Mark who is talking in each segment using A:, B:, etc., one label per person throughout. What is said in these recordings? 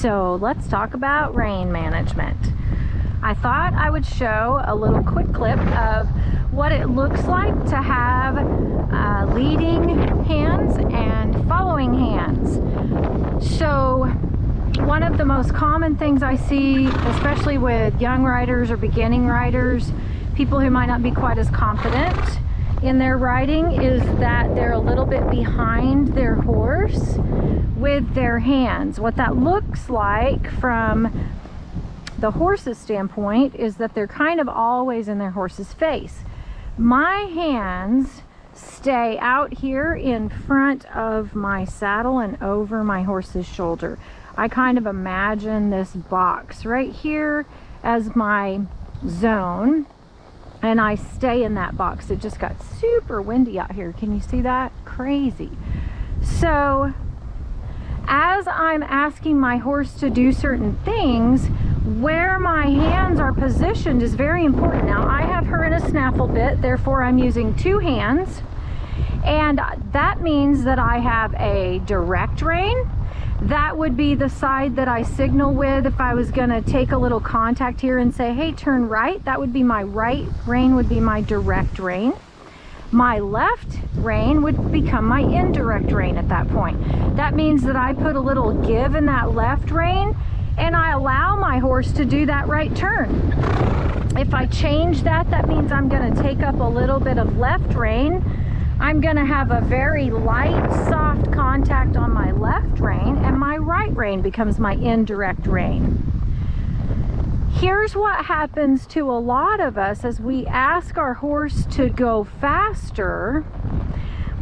A: So let's talk about rein management. I thought I would show a little quick clip of what it looks like to have leading hands and following hands. So one of the most common things I see, especially with young riders or beginning riders, people who might not be quite as confident in their riding, is that they're a little bit behind their horse with their hands. What that looks like from the horse's standpoint is that they're kind of always in their horse's face. My hands stay out here in front of my saddle and over my horse's shoulder. I kind of imagine this box right here as my zone, and I stay in that box. It just got super windy out here. Can you see that? Crazy. So as I'm asking my horse to do certain things, where my hands are positioned is very important. Now, I have her in a snaffle bit, therefore I'm using two hands, and that means that I have a direct rein. That would be the side that I signal with if I was gonna take a little contact here and say, hey, turn right. That would be my right rein, would be my direct rein. My left rein would become my indirect rein at that point. That means that I put a little give in that left rein and I allow my horse to do that right turn. If I change that, that means I'm gonna take up a little bit of left rein. I'm gonna have a very light, soft contact on my left rein, and my right rein becomes my indirect rein. Here's what happens to a lot of us as we ask our horse to go faster.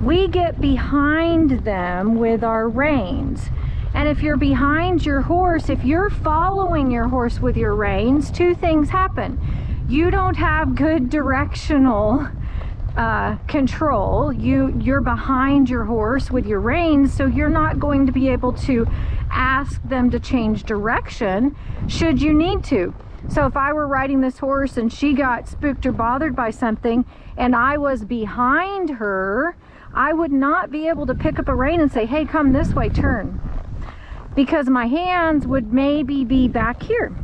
A: We get behind them with our reins. And if you're behind your horse, if you're following your horse with your reins, two things happen. You don't have good directional control. You're behind your horse with your reins, so you're not going to be able to ask them to change direction should you need to. So if I were riding this horse and she got spooked or bothered by something and I was behind her, I would not be able to pick up a rein and say, hey, come this way, turn, because my hands would maybe be back here.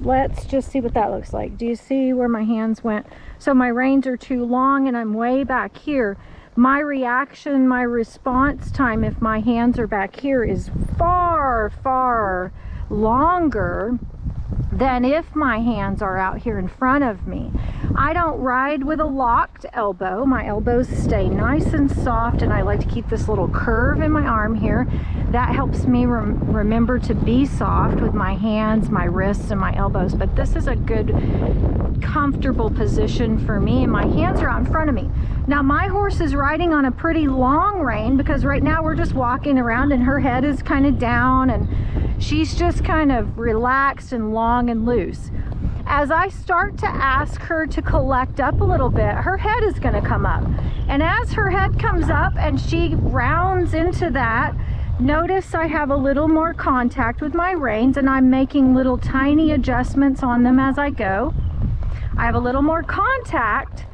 A: Let's just see what that looks like. Do you see where my hands went? So my reins are too long and I'm way back here. My reaction, my response time, if my hands are back here, is far, far longer than if my hands are out here in front of me. I don't ride with a locked elbow. My elbows stay nice and soft, and I like to keep this little curve in my arm here. That helps me remember to be soft with my hands, my wrists, and my elbows. But this is a good, comfortable position for me, and my hands are out in front of me. Now, my horse is riding on a pretty long rein because right now we're just walking around and her head is kind of down and she's just kind of relaxed and long and loose. As I start to ask her to collect up a little bit, her head is going to come up. And as her head comes up and she rounds into that, notice I have a little more contact with my reins and I'm making little tiny adjustments on them as I go. I have a little more contact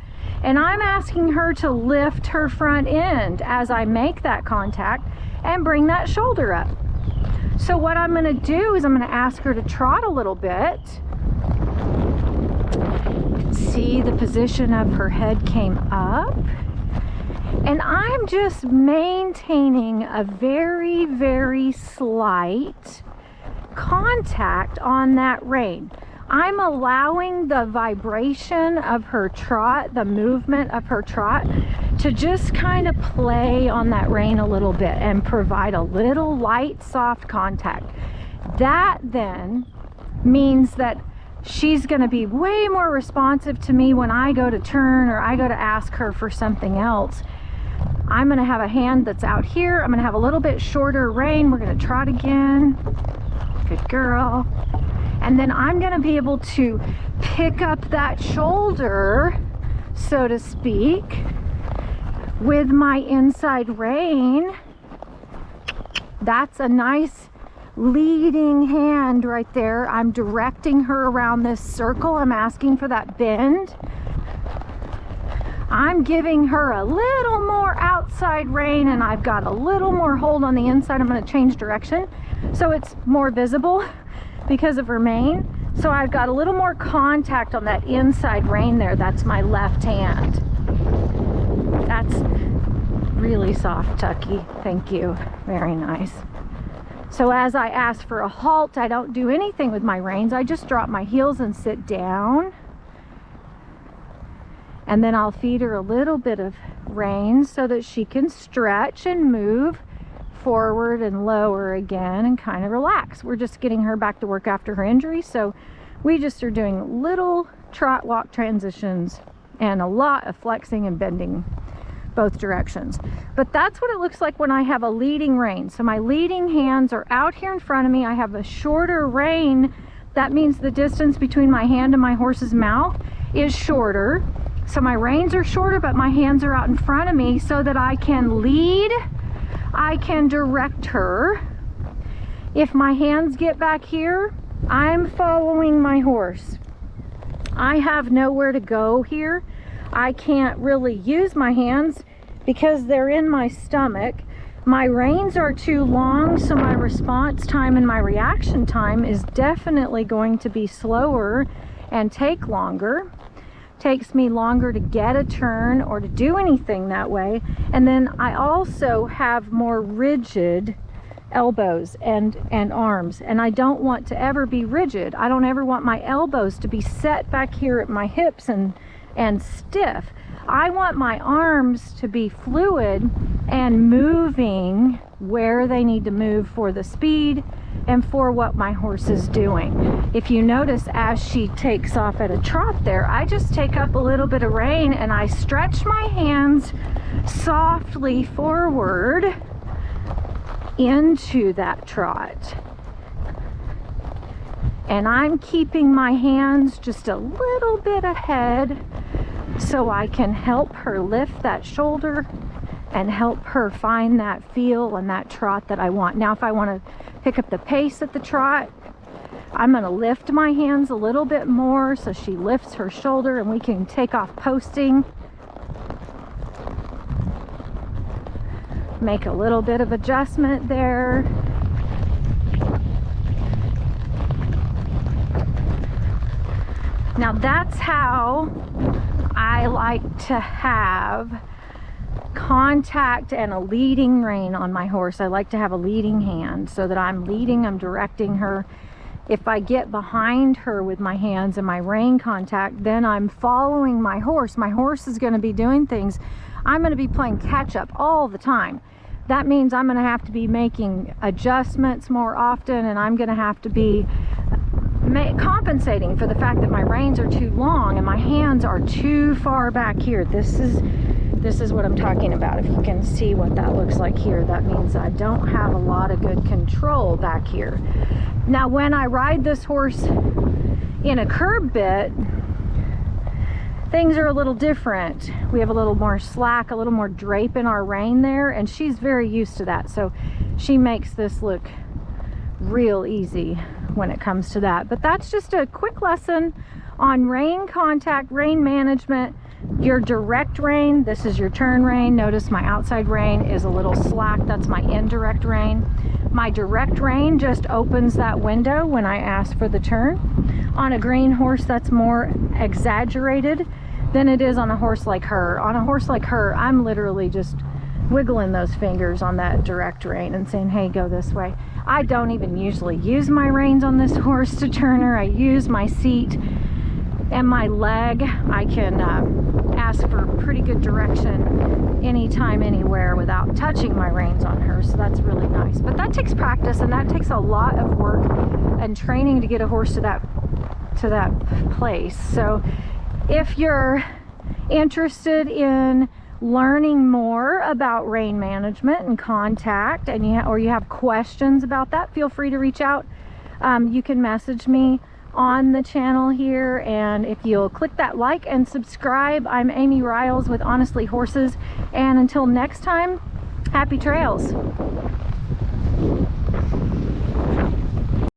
A: and I'm asking her to lift her front end as I make that contact and bring that shoulder up. So what I'm going to do is I'm going to ask her to trot a little bit. See, the position of her head came up. And I'm just maintaining a very, very slight contact on that rein. I'm allowing the vibration of her trot, the movement of her trot, to just kind of play on that rein a little bit and provide a little light, soft contact. That then means that she's going to be way more responsive to me when I go to turn or I go to ask her for something else. I'm going to have a hand that's out here. I'm going to have a little bit shorter rein. We're going to trot again. Good girl. And then I'm going to be able to pick up that shoulder, so to speak, with my inside rein. That's a nice leading hand right there. I'm directing her around this circle. I'm asking for that bend. I'm giving her a little more outside rein and I've got a little more hold on the inside. I'm going to change direction. so it's more visible because of her mane. So I've got a little more contact on that inside rein there. That's my left hand. That's really soft, Tucky. Thank you. Very nice. So as I ask for a halt, I don't do anything with my reins. I just drop my heels and sit down. And then I'll feed her a little bit of reins so that she can stretch and move forward and lower again and kind of relax. We're just getting her back to work after her injury, so we just are doing little trot walk transitions and a lot of flexing and bending both directions. But that's what it looks like when I have a leading rein. So my leading hands are out here in front of me. I have a shorter rein. That means the distance between my hand and my horse's mouth is shorter. So my reins are shorter, but my hands are out in front of me so that I can lead, I can direct her. If my hands get back here, I'm following my horse. I have nowhere to go here. I can't really use my hands because they're in my stomach. My reins are too long, so my response time and my reaction time is definitely going to be slower and take longer. Takes me longer to get a turn or to do anything that way. And then I also have more rigid elbows and arms, and I don't want to ever be rigid. I don't ever want my elbows to be set back here at my hips and stiff. I want my arms to be fluid and moving where they need to move for the speed and for what my horse is doing. If you notice, as she takes off at a trot there, I just take up a little bit of rein and I stretch my hands softly forward into that trot. And I'm keeping my hands just a little bit ahead so I can help her lift that shoulder and help her find that feel and that trot that I want. Now, if I want to pick up the pace at the trot, I'm going to lift my hands a little bit more so she lifts her shoulder and we can take off posting. Make a little bit of adjustment there. Now that's how I like to have contact and a leading rein on my horse. I like to have a leading hand so that I'm leading, I'm directing her. If I get behind her with my hands and my rein contact, then I'm following my horse. My horse is going to be doing things. I'm going to be playing catch up all the time. That means I'm going to have to be making adjustments more often, and I'm going to have to be compensating for the fact that my reins are too long and my hands are too far back here. This is what I'm talking about. If you can see what that looks like here, that means I don't have a lot of good control back here. Now, when I ride this horse in a curb bit, things are a little different. We have a little more slack, a little more drape in our rein there, and she's very used to that. So she makes this look real easy when it comes to that. But that's just a quick lesson on rein contact, rein management. Your direct rein, this is your turn rein. Notice my outside rein is a little slack. That's my indirect rein. My direct rein just opens that window when I ask for the turn. On a green horse, that's more exaggerated than it is on a horse like her. On a horse like her, I'm literally just wiggling those fingers on that direct rein and saying, hey, go this way. I don't even usually use my reins on this horse to turn her. I use my seat and my leg. I can ask for pretty good direction anytime, anywhere without touching my reins on her. So that's really nice. But that takes practice, and that takes a lot of work and training to get a horse to that place. So if you're interested in learning more about rein management and contact, and you have questions about that, feel free to reach out. You can message me on the channel here, and if you'll click that like and subscribe. I'm Amy Riles with Honestly Horses, and until next time, happy trails.